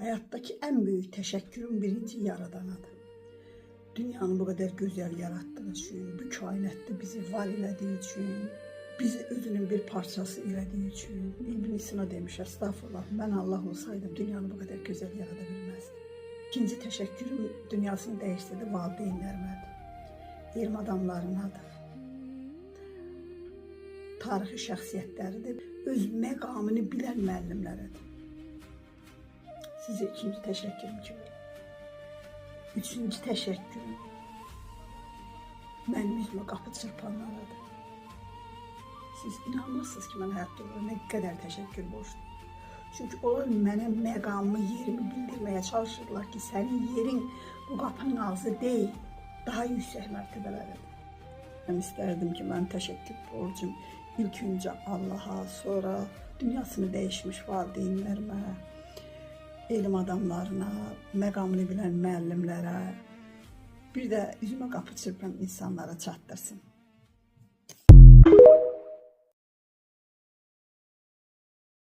Hayattaki en büyük teşekkürüm birinci yaradanadır. Dünyanı bu kadar güzel yarattığı için, bu kainatda bizi var elədiği için, bizi özünün bir parçası elədiği için. İbn Sina demiş, estağfurullah, ben Allah olsaydım dünyanı bu kadar güzel yaradabilmezdim. İkinci teşekkürüm dünyasını değiştirdi valideynlərimədir, elm adamlarınadır, tarixi şəxsiyyətləridir, öz məqamını bilən müəllimləridir. Size ikinci teşekkürüm ki. Üçüncü teşekkürüm mənim üzümə qapı çırpanlarıdır. Siz inanmazsınız ki, mən həyatda nə qədər təşəkkür borçluyum. Çünki onlar mənə məqamımı, yerimi bildirməyə çalışırlar ki, sənin yerin bu qapının ağzı deyil, daha yüksək mərtəbələridir. Mən istərdim ki, mən təşəkkür borcum ilk öncə Allaha, sonra dünyasını dəyişmiş valideynlərimə, elm adamlarına, məqamını bilən müəllimlərə, bir də üzümə qapı çırpan insanlara çatdırsın.